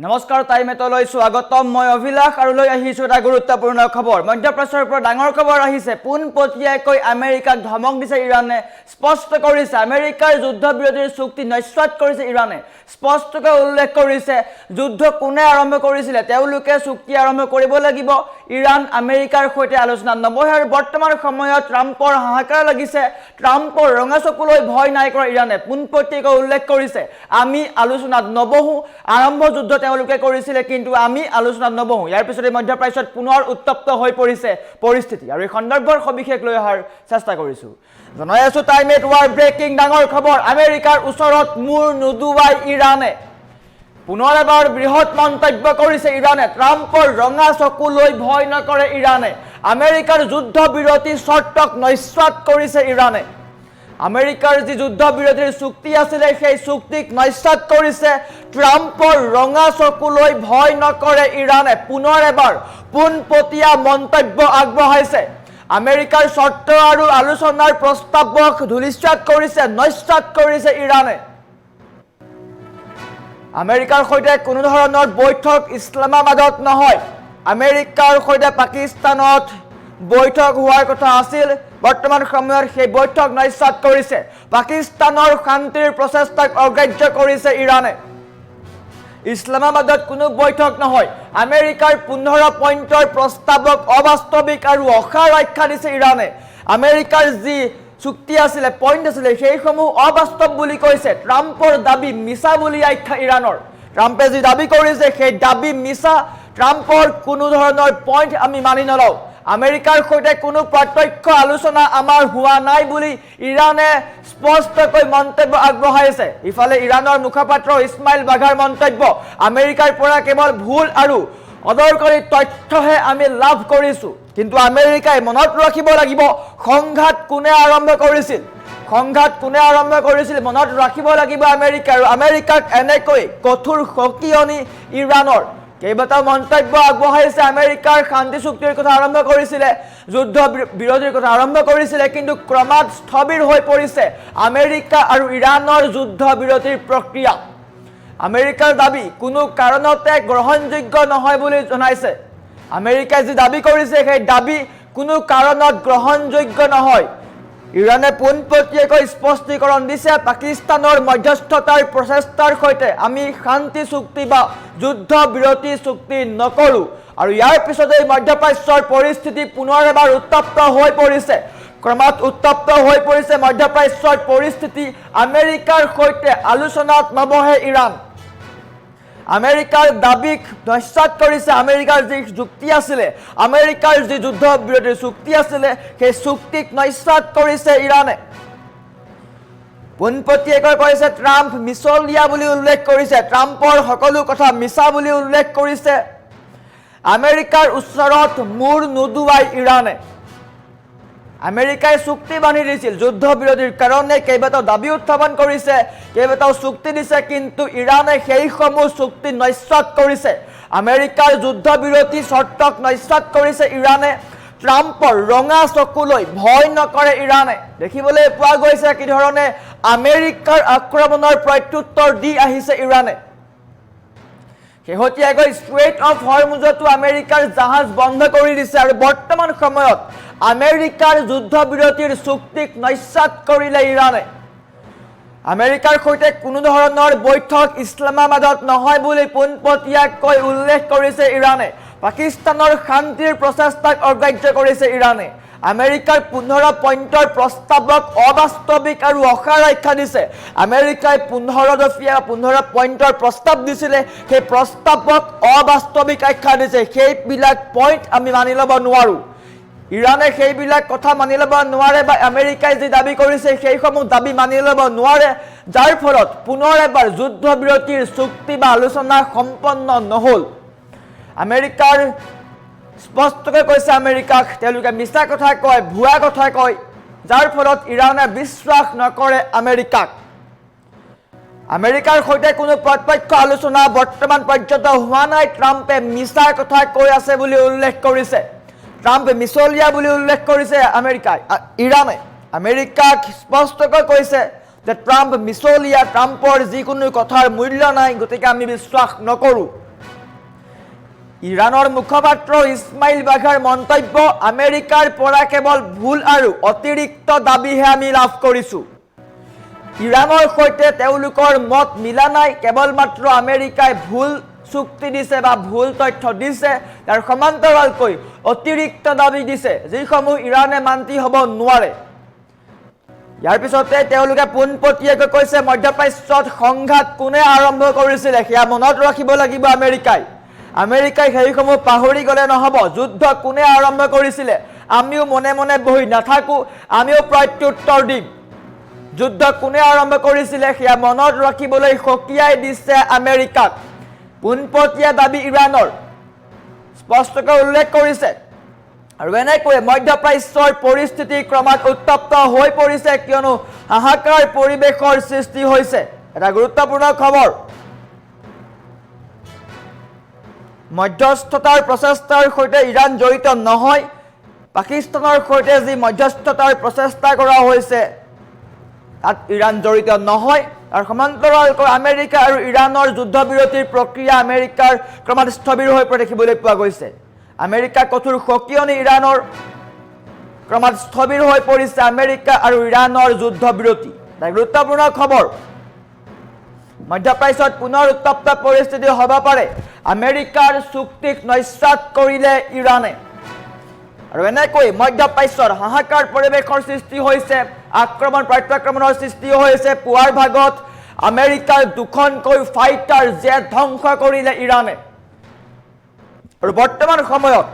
নমস্কাৰ টাইমেটলৈ স্বাগতম মই অভিলাষ আৰু লৈ আহিছো এটা গুৰুত্বপূৰ্ণ খবৰ মধ্যপ্ৰাচ্যৰ পৰা ডাঙৰ খবৰ আহিছে পোনপটীয়াকৈ আমেৰিকাক ধমক দিছে ইৰানে স্পষ্ট কৰিছে আমেৰিকাৰ যুদ্ধবিৰতিৰ চুক্তি নস্যাৎ কৰিছে ইৰানে স্পষ্টকৈ উল্লেখ কৰিছে যুদ্ধ কোনে আৰম্ভ কৰিছিল তেওঁলোকে চুক্তি আৰম্ভ কৰিব লাগিব ইৰান আমেৰিকাৰ সৈতে আলোচনা নবহে আৰু বৰ্তমান সময়ত ট্ৰাম্পৰ হাহাকাৰ লাগিছে ট্ৰাম্পৰ ৰঙা চকুলৈ ভয় নাই কৰা ইৰানে পোনপটীয়াকৈ উল্লেখ কৰিছে আমি আলোচনাত নবহো আৰম্ভ যুদ্ধ তেওঁলোকে কৰিছিল কিন্তু আমি আলোচনাত নবহো ইয়াৰ পিছতে মধ্যপ্ৰাচ্যত পুনৰ উত্তপ্ত হৈ পৰিছে পৰিস্থিতি আৰু এই সন্দৰ্ভৰ সবিশেষ লৈ অহাৰ চেষ্টা কৰিছো জনাই আছো টাইমেট ৱাৰ ব্ৰেকিং ডাঙৰ খবৰ আমেৰিকাৰ ওচৰত মূৰ নুদুৱাই ইৰানে পুনৰ এবাৰ বৃহৎ মন্তব্য কৰিছে ইৰানে ট্ৰাম্পৰ ৰঙা চকুলৈ ভয় নকৰে ইৰানে আমেৰিকাৰ যুদ্ধবিৰতি চৰ্তক নস্যাৎ কৰিছে ইৰানে আমেৰিকাৰ যি যুদ্ধবিৰতিৰ চুক্তি আছিল সেই চুক্তিক নস্যাৎ কৰিছে ট্ৰাম্পৰ ৰঙা চকুলৈ ভয় নকৰে ইৰানে পুনৰ এবাৰ পোনপটীয়া মন্তব্য আগবঢ়াইছে আমেৰিকাৰ চৰ্ত আৰু আলোচনাৰ প্ৰস্তাৱক ধূলিসাৎ কৰিছে নস্যাৎ কৰিছে ইৰানে আমেৰিকাৰ সৈতে কোনো ধৰণৰ বৈঠক ইছলামাবাদত নহয় আমেৰিকাৰ সৈতে পাকিস্তানত বৈঠক হোৱাৰ কথা আছিল বৰ্তমান সময়ত সেই বৈঠক নস্যাৎ কৰিছে পাকিস্তানৰ শান্তিৰ প্ৰচেষ্টাক অগ্ৰাহ্য কৰিছে ইৰানে ইছলামাবাদত কোনো বৈঠক নহয় আমেৰিকাৰ 15 পইণ্টৰ প্ৰস্তাৱক অবাস্তৱিক আৰু অসাৰ আখ্যা দিছে ইৰানে আমেৰিকাৰ যি চুক্তি আছিল পইণ্ট আছিল সেইসমূহ অবাস্তৱ বুলি কৈছে ট্ৰাম্পৰ দাবী মিছা বুলি আখ্যা ইৰানৰ ট্ৰাম্পে যি দাবী কৰিছে সেই দাবী মিছা ট্ৰাম্পৰ কোনো ধৰণৰ পইণ্ট আমি মানি নলওঁ আমেৰিকাৰ সৈতে কোনো প্ৰত্যক্ষ আলোচনা আমাৰ হোৱা নাই বুলি ইৰানে স্পষ্টকৈ মন্তব্য আগবঢ়াইছে ইফালে ইৰানৰ মুখপাত্ৰ ইছমাইল বাঘাৰ মন্তব্য আমেৰিকাৰ পৰা কেৱল ভুল আৰু অদৰকাৰী তথ্যহে আমি লাভ কৰিছো কিন্তু আমেৰিকাই মনত ৰাখিব লাগিব সংঘাত কোনে আৰম্ভ কৰিছিল মনত ৰাখিব লাগিব আমেৰিকাক এনেকৈ কঠোৰ সকিয়নি ইৰানৰ কেইবাটাও মন্তব্য আগবঢ়াইছে আমেৰিকাৰ শান্তি চুক্তিৰ কথা আৰম্ভ কৰিছিলে যুদ্ধ বিৰতিৰ কথা আৰম্ভ কৰিছিলে কিন্তু ক্ৰমাৎ স্থবিৰ হৈ পৰিছে আমেৰিকা আৰু ইৰানৰ যুদ্ধ বিৰতিৰ প্ৰক্ৰিয়া আমেৰিকাৰ দাবী কোনো কাৰণতে গ্ৰহণযোগ্য নহয় বুলি জনাইছে আমেৰিকাই যি দাবী কৰিছে সেই দাবী কোনো কাৰণত গ্ৰহণযোগ্য নহয় ইৰানে পোনপটীয়াকৈ স্পষ্টীকৰণ দিছে পাকিস্তানৰ মধ্যস্থতাৰ প্ৰচেষ্টাৰ সৈতে আমি শান্তি চুক্তি বা যুদ্ধ বিৰতি চুক্তি নকৰো আৰু ইয়াৰ পিছতে মধ্যপ্ৰাচ্যৰ পৰিস্থিতি পুনৰ এবাৰ উত্তপ্ত হৈ পৰিছে ক্ৰমাৎ উত্তপ্ত হৈ পৰিছে মধ্যপ্ৰাচ্যৰ পৰিস্থিতি আমেৰিকাৰ সৈতে আলোচনাত নবহে ইৰাণ আমেৰিকাৰ দাবীক নস্যাৎ কৰিছে আমেৰিকাৰ যি যুক্তি আছিল আমেৰিকাৰ যি যুদ্ধ বিৰতিৰ চুক্তি আছিল সেই চুক্তিক নস্যাৎ কৰিছে ইৰানে পোনপটীয়াকৈ কৈছে ট্ৰাম্প মিছলীয়া বুলি উল্লেখ কৰিছে ট্ৰাম্পৰ সকলো কথা মিছা বুলি উল্লেখ কৰিছে আমেৰিকাৰ ওচৰত মূৰ নুদুৱাই ইৰানে আমেৰিকাই চুক্তি বান্ধি দিছিল যুদ্ধ বিৰতিৰ কাৰণে কেইবাটাও দাবী উত্থাপন কৰিছে কেইবাটাও চুক্তি দিছে কিন্তু ইৰানে সেইসমূহ চুক্তি নস্যাৎ কৰিছে আমেৰিকাৰ যুদ্ধ বিৰতি চৰ্তক নস্যাৎ কৰিছে ইৰানে ট্ৰাম্পৰ ৰঙা চকুলৈ ভয় নকৰে ইৰানে দেখিবলৈ পোৱা গৈছে কি ধৰণে আমেৰিকাৰ আক্ৰমণৰ প্ৰত্যুত্তৰ দি আহিছে ইৰানে শেহতীয়াকৈ ষ্ট্ৰেইট অফ হৰমুজতো আমেৰিকাৰ জাহাজ বন্ধ কৰি দিছে আৰু বৰ্তমান সময়ত আমেৰিকাৰ যুদ্ধ বিৰতিৰ চুক্তিক নস্যাৎ কৰিলে ইৰানে আমেৰিকাৰ সৈতে কোনো ধৰণৰ বৈঠক ইছলামাবাদত নহয় বুলি পোনপটীয়াকৈ উল্লেখ কৰিছে ইৰানে পাকিস্তানৰ শান্তিৰ প্ৰচেষ্টাক অগ্ৰাহ্য কৰিছে ইৰানে আমেৰিকাৰ 15 পইণ্টৰ প্ৰস্তাৱক অবাস্তৱিক আৰু অসাৰ আখ্যা দিছে আমেৰিকাই 15 পইণ্টৰ প্ৰস্তাৱ দিছিলে সেই প্ৰস্তাৱক অবাস্তৱিক আখ্যা দিছে সেইবিলাক পইণ্ট আমি মানি ল'ব নোৱাৰো ইৰানে সেইবিলাক কথা মানি ল'ব নোৱাৰে বা আমেৰিকাই যি দাবী কৰিছে সেইসমূহ দাবী মানি ল'ব নোৱাৰে যাৰ ফলত পুনৰ এবাৰ যুদ্ধ বিৰতিৰ চুক্তি বা আলোচনা সম্পন্ন নহল আমেৰিকাৰ স্পষ্টকৈ কৈছে আমেৰিকাক তেওঁলোকে মিছা কথা কয় ভুৱা কথা কয় যাৰ ফলত ইৰানে বিশ্বাস নকৰে আমেৰিকাৰ সৈতে কোনো প্ৰত্যক্ষ আলোচনা বৰ্তমান পৰ্যন্ত হোৱা নাই ট্ৰাম্পে মিছা কথা কৈ আছে বুলি উল্লেখ কৰিছে ট্ৰাম্পে মিছলীয়া বুলি উল্লেখ কৰিছে ইৰানে আমেৰিকাক স্পষ্টকৈ কৈছে যে ট্ৰাম্প মিছলীয়া, ট্ৰাম্পৰ যিকোনো কথাৰ মূল্য নাই, গতিকে আমি বিশ্বাস নকৰোঁ। ইৰাণৰ মুখপাত্ৰ ইছমাইল বাঘাৰ মন্তব্য, আমেৰিকাৰ পৰা কেৱল ভুল আৰু অতিৰিক্ত দাবীহে আমি লাভ কৰিছোঁ। ইৰাণৰ সৈতে তেওঁলোকৰ মত মিলা নাই, কেৱল মাত্ৰ আমেৰিকাই ভুল চুক্তি দিছে বা ভুল তথ্য দিছে, তাৰ সমান্তৰালকৈ অতিৰিক্ত দাবী দিছে যিসমূহ ইৰাণে মান্তি হ'ব নোৱাৰে। ইয়াৰ পিছতে তেওঁলোকে পোনপটীয়াকৈ কৈছে মধ্যপ্ৰাচ্যত সংঘাত কোনে আৰম্ভ কৰিছিলে সেয়া মনত ৰাখিব লাগিব আমেৰিকাই সেইসমূহ পাহৰি গ'লে নহ'ব। যুদ্ধ কোনে আৰম্ভ কৰিছিলে আমিও মনে মনে বহি নাথাকোঁ, আমিও প্ৰত্যুত্তৰ দিম। যুদ্ধ কোনে আৰম্ভ কৰিছিলে সেয়া মনত ৰাখিবলৈ সকীয়াই দিছে আমেৰিকাক। পোনপটীয়া দাবী ইৰাণৰ স্পষ্টকৈ উল্লেখ কৰিছে। আৰু এনেকৈ মধ্যপ্ৰাচ্যৰ পৰিস্থিতি ক্ৰমাৎ উত্তপ্ত হৈ পৰিছে, কিয়নো হাহাকাৰ পৰিৱেশৰ সৃষ্টি হৈছে। এটা গুৰুত্বপূৰ্ণ খবৰ, মধ্যস্থতাৰ প্ৰচেষ্টাৰ সৈতে ইৰাণ জড়িত নহয়। পাকিস্তানৰ সৈতে যি মধ্যস্থতাৰ প্ৰচেষ্টা কৰা হৈছে তাত ইৰাণ জড়িত নহয়। আৰু সমান্তৰালকৈ আমেৰিকা আৰু ইৰাণৰ যুদ্ধবিৰতিৰ প্ৰক্ৰিয়া আমেৰিকাৰ ক্ৰমাৎ স্থবিৰ হৈ পৰা দেখিবলৈ পোৱা গৈছে। আমেৰিকা কঠোৰ সকিয়নি ইৰাণৰ ক্ৰমাৎ স্থবিৰ হৈ পৰিছে আমেৰিকা আৰু ইৰাণৰ যুদ্ধবিৰতি। এটা গুৰুত্বপূৰ্ণ খবৰ, মধ্যপ্ৰাচ্যত পুনৰ উত্তপ্ত পৰিস্থিতি হ'ব পাৰে আমেৰিকাৰ চুক্তিক নস্যাৎ কৰিলে ইৰাণে। আৰু এনেকৈ মধ্যপ্ৰাচ্যৰ হাহাকাৰ পৰিৱেশৰ সৃষ্টি হৈছে, আক্ৰমণ প্ৰত্যাক্ৰমণৰ সৃষ্টি হৈছে। পুৱাৰ ভাগত আমেৰিকাৰ দুখনকৈ ফাইটাৰ জেট ধ্বংস কৰিলে ইৰাণে। আৰু বৰ্তমান সময়ত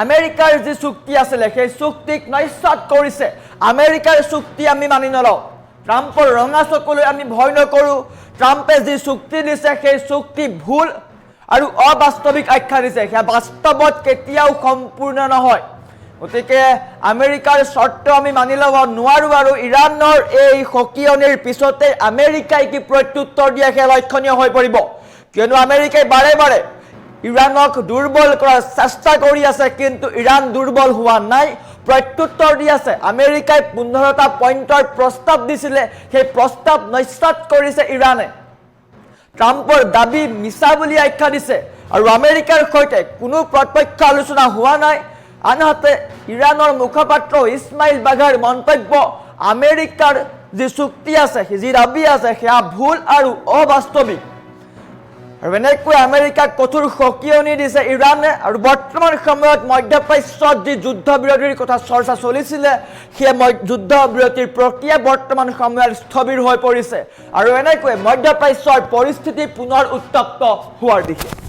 আমেৰিকাৰ যি চুক্তি আছিলে সেই চুক্তিক নস্যাৎ কৰিছে। আমেৰিকাৰ চুক্তি আমি মানি নলওঁ, ট্ৰাম্পৰ ৰঙা চকুলৈ আমি ভয় নকৰোঁ। ট্ৰাম্পে যি চুক্তি দিছে সেই চুক্তি ভুল আৰু অবাস্তৱিক আখ্যা দিছে, সেয়া বাস্তৱত কেতিয়াও সম্পূৰ্ণ নহয়। গতিকে আমেৰিকাৰ চৰ্ত আমি মানি ল'ব নোৱাৰোঁ। আৰু ইৰাণৰ এই সকিয়নিৰ পিছতে আমেৰিকাই কি প্ৰত্যুত্তৰ দিয়ে সেয়া লক্ষণীয় হৈ পৰিব, কিয়নো আমেৰিকাই বাৰে বাৰে ইৰাণক দুৰ্বল কৰাৰ চেষ্টা কৰি আছে, কিন্তু ইৰাণ দুৰ্বল হোৱা নাই, প্ৰত্যুত্তৰ দি আছে। আমেৰিকাই 15টা পইণ্টৰ প্ৰস্তাৱ দিছিলে, সেই প্ৰস্তাৱ নস্যাৎ কৰিছে ইৰাণে। ট্ৰাম্পৰ দাবী মিছা বুলি আখ্যা দিছে আৰু আমেৰিকাৰ সৈতে কোনো প্ৰত্যক্ষ আলোচনা হোৱা নাই। আনহাতে ইৰাণৰ মুখপাত্ৰ ইছমাইল বাঘাৰ মন্তব্য, আমেৰিকাৰ যি চুক্তি আছে, যি দাবী আছে সেয়া ভুল আৰু অবাস্তৱিক। আৰু এনেকৈ আমেৰিকাক কঠোৰ সকিয়নি দিছে ইৰাণে। আৰু বৰ্তমান সময়ত মধ্যপ্ৰাচ্যত যি যুদ্ধবিৰতিৰ কথা চৰ্চা চলিছিলে সেই যুদ্ধবিৰতিৰ প্ৰক্ৰিয়া বৰ্তমান সময়ত স্থবিৰ হৈ পৰিছে। আৰু এনেকৈ মধ্যপ্ৰাচ্যৰ পৰিস্থিতি পুনৰ উত্তপ্ত হোৱাৰ দিশে।